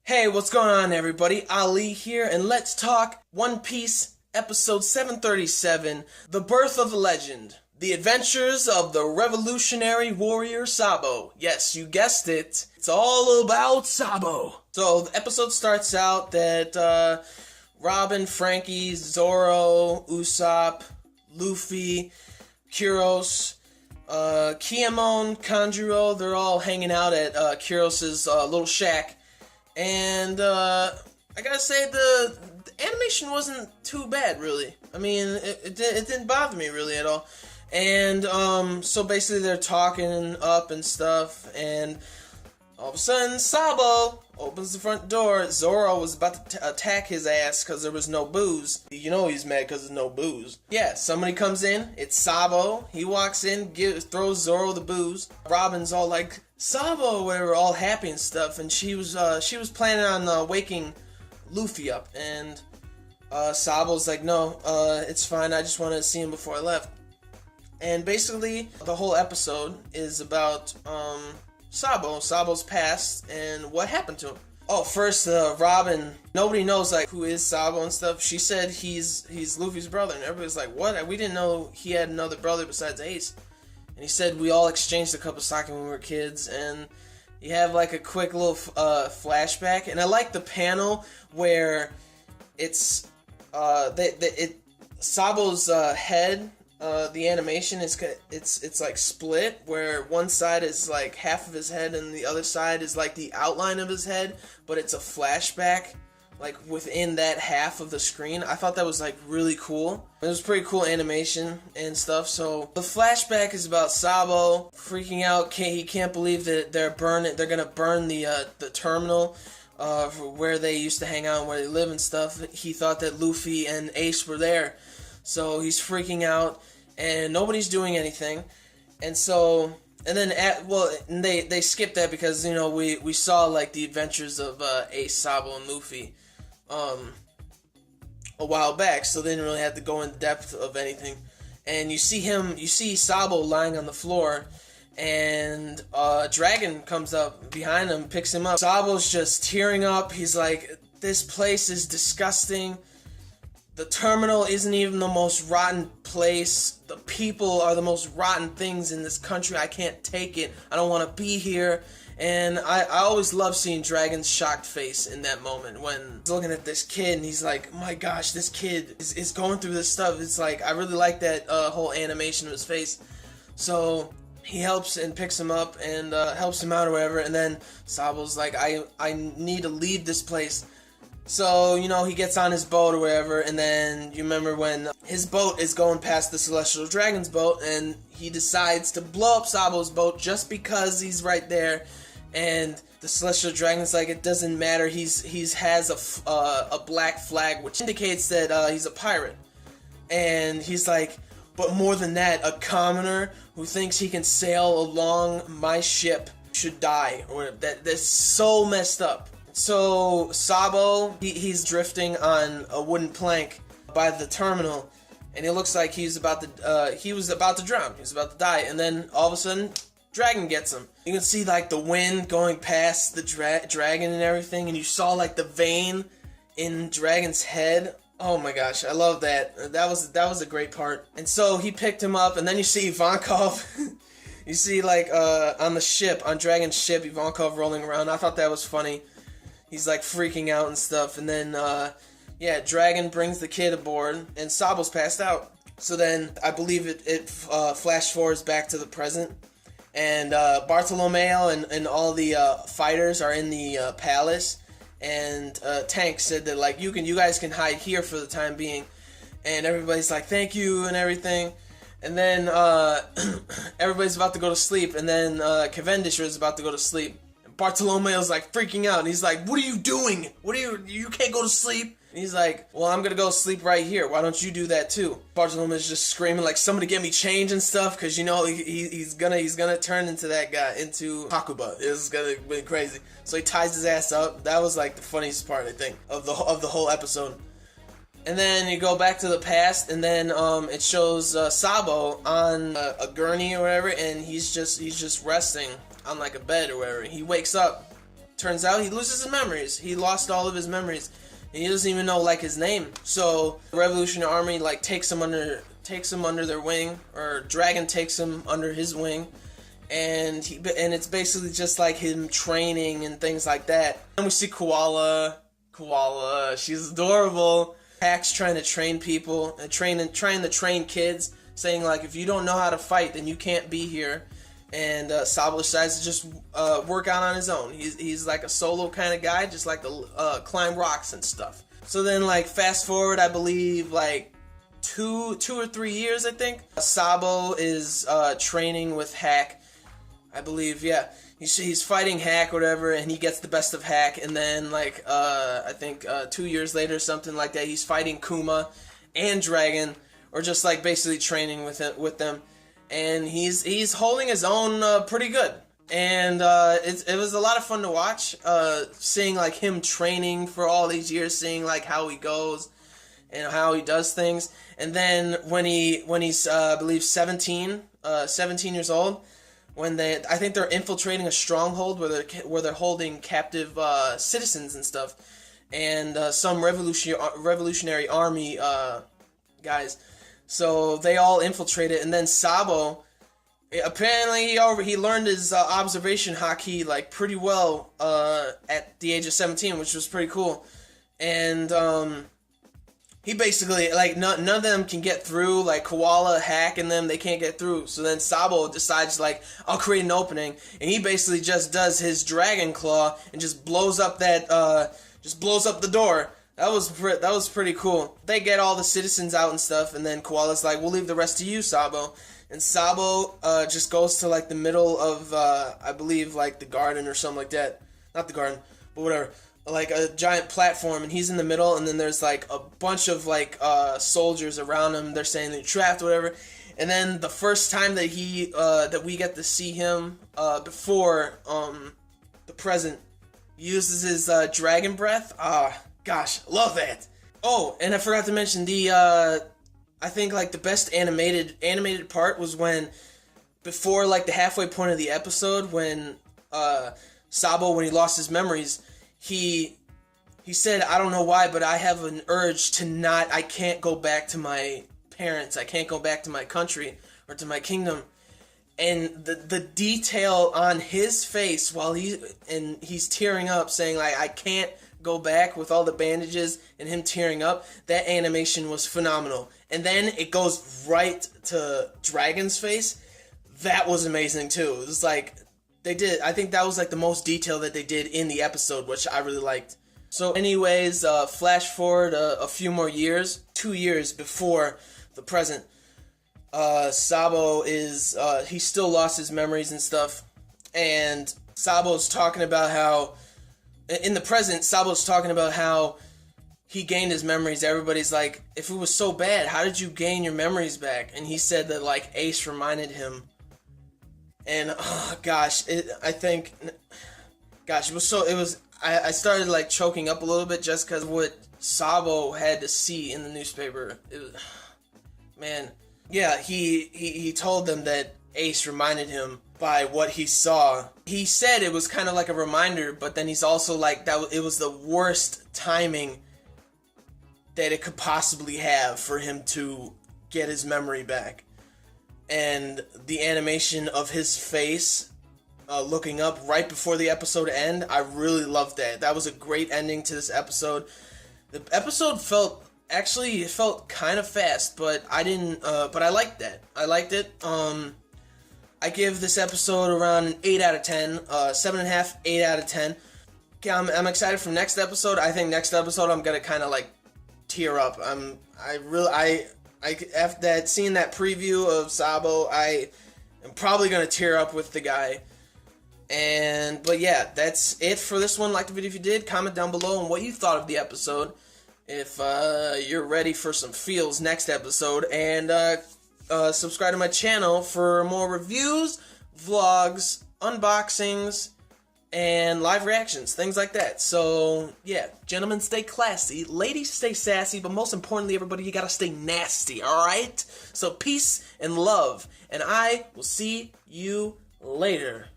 Hey, what's going on, everybody? Ali here, and let's talk One Piece, episode 737, The Birth of a Legend. The Adventures of the Revolutionary Warrior Sabo. Yes, you guessed it. It's all about Sabo. So, the episode starts out that, Robin, Frankie, Zoro, Usopp, Luffy, Kuros, Kinemon, Kanjuro, they're all hanging out at, Kuros' little shack. And, I gotta say, the animation wasn't too bad, really. I mean, it didn't bother me, really, at all. And, so basically they're talking up and stuff, and all of a sudden, Sabo opens the front door. Zoro was about to attack his ass because there was no booze. You know he's mad because there's no booze. Yeah, somebody comes in. It's Sabo. He walks in, throws Zoro the booze. Robin's all like, Sabo, whatever, all happy and stuff. And she was planning on waking Luffy up. And Sabo's like, no, it's fine. I just wanted to see him before I left. And basically, the whole episode is about Sabo's past and what happened to him. Oh, first, Robin, nobody knows like who is Sabo and stuff. She said he's Luffy's brother, and everybody's like, what? We didn't know he had another brother besides Ace. And he said we all exchanged a cup of sake when we were kids, and you have like a quick little flashback. And I like the panel where it's Sabo's head. The animation is it's like split, where one side is like half of his head and the other side is like the outline of his head, but it's a flashback like within that half of the screen. I thought that was like really cool. It was pretty cool animation and stuff. So the flashback is about Sabo freaking out. He can't believe that they're gonna burn the terminal where they used to hang out and where they live and stuff. He thought that Luffy and Ace were there. So he's freaking out, and nobody's doing anything. And so, and then, they skipped that because, you know, we saw, like, the adventures of Ace, Sabo, and Luffy a while back, so they didn't really have to go in depth of anything. And you see Sabo lying on the floor, and Dragon comes up behind him, picks him up. Sabo's just tearing up. He's like, this place is disgusting. The terminal isn't even the most rotten place. The people are the most rotten things in this country. I can't take it. I don't want to be here. And I always love seeing Dragon's shocked face in that moment when he's looking at this kid and he's like, oh my gosh, this kid is going through this stuff. It's like, I really like that whole animation of his face. So he helps and picks him up and helps him out or whatever. And then Sabo's like, I need to leave this place. So, you know, he gets on his boat or whatever, and then you remember when his boat is going past the Celestial Dragon's boat, and he decides to blow up Sabo's boat just because he's right there, and the Celestial Dragon's like, it doesn't matter, he has a black flag, which indicates that he's a pirate. And he's like, but more than that, a commoner who thinks he can sail along my ship should die, or that's so messed up. So Sabo, he's drifting on a wooden plank by the terminal, and it looks like he was about to drown. He was about to die, and then all of a sudden, Dragon gets him. You can see like the wind going past the dragon and everything, and you saw like the vein in Dragon's head. Oh my gosh, I love that. That was a great part. And so he picked him up, and then you see Ivankov. You see like on the ship, on Dragon's ship, Ivankov rolling around. I thought that was funny. He's like freaking out and stuff, and then, Dragon brings the kid aboard, and Sabo's passed out. So then, I believe it flash forwards back to the present, and Bartolomeo and all the fighters are in the palace, and Tank said that, like, you guys can hide here for the time being, and everybody's like, thank you, and everything. And then, everybody's about to go to sleep, and then Cavendish is about to go to sleep. Bartolomeo's like freaking out, and he's like, what are you doing? You can't go to sleep? And he's like, well, I'm gonna go sleep right here. Why don't you do that too? Bartolomeo's just screaming like, somebody get me change and stuff, because you know he's gonna turn into that guy, into Hakuba. It's gonna be crazy. So he ties his ass up. That was like the funniest part, I think, of the whole episode. And then you go back to the past, and then it shows Sabo on a gurney or whatever, and he's just resting on like a bed or whatever. He wakes up, turns out he loses his memories. He lost all of his memories, and he doesn't even know like his name. So the Revolutionary Army like takes him under their wing, or Dragon takes him under his wing, and it's basically just like him training and things like that. And we see Koala, she's adorable. Hack's trying to train people and trying to train kids, saying like, if you don't know how to fight, then you can't be here. And Sabo decides to just work out on his own. He's like a solo kind of guy, just like to climb rocks and stuff. So then, like, fast forward, I believe like two or 3 years, I think. Sabo is training with Hack, I believe. Yeah, he's fighting Hack or whatever, and he gets the best of Hack. And then like I think 2 years later, something like that, he's fighting Kuma and Dragon, or just like basically training with them. And he's holding his own pretty good, and it was a lot of fun to watch, seeing like him training for all these years, seeing like how he goes and how he does things. And then when he's I believe 17 years old, I think they're infiltrating a stronghold where they're holding captive citizens and stuff, and some revolutionary army guys. So they all infiltrate it, and then Sabo, apparently he learned his observation haki like pretty well at the age of 17, which was pretty cool. And he basically, like, none of them can get through. Like Koala, Hack, and them, they can't get through. So then Sabo decides, like, I'll create an opening, and he basically just does his Dragon Claw and just blows up the door. That was pretty cool. They get all the citizens out and stuff, and then Koala's like, we'll leave the rest to you, Sabo. And Sabo just goes to like the middle of, I believe, like the garden or something like that. Not the garden, but whatever. Like a giant platform, and he's in the middle, and then there's like a bunch of like soldiers around him. They're saying they're trapped, or whatever. And then the first time that we get to see him before the present, uses his dragon breath. Gosh, love that. Oh, and I forgot to mention I think like the best animated part was when, before like the halfway point of the episode, when Sabo, when he lost his memories, he said, I don't know why, but I have an urge to I can't go back to my parents, I can't go back to my country or to my kingdom. And the detail on his face while he's tearing up, saying like, I can't go back, with all the bandages and him tearing up, that animation was phenomenal. And then it goes right to Dragon's face. That was amazing too. It was like, I think that was like the most detail that they did in the episode, which I really liked. So anyways, flash forward a few more years, 2 years before the present. Sabo is, he still lost his memories and stuff, and Sabo's talking about how, in the present, Sabo's talking about how he gained his memories. Everybody's like, if it was so bad, how did you gain your memories back? And he said that, like, Ace reminded him. And, oh, gosh, I started, like, choking up a little bit just because what Sabo had to see in the newspaper. It was, man. Yeah, he told them that Ace reminded him by what he saw. He said it was kind of like a reminder, but then he's also like, that it was the worst timing that it could possibly have for him to get his memory back. And the animation of his face looking up right before the episode end, I really loved that. That was a great ending to this episode. The episode felt kind of fast, but I didn't. But I liked that. I liked it. I give this episode around an 8 out of 10, 7.5, 8 out of 10. Okay, I'm excited for next episode. I think next episode I'm gonna kind of like tear up. After that, seeing that preview of Sabo, I am probably gonna tear up with the guy. But yeah, that's it for this one. Like the video if you did. Comment down below on what you thought of the episode. If you're ready for some feels next episode, and subscribe to my channel for more reviews, vlogs, unboxings, and live reactions, things like that. So yeah, gentlemen, stay classy, ladies, stay sassy, but most importantly, everybody, you gotta stay nasty, alright? So peace and love, and I will see you later.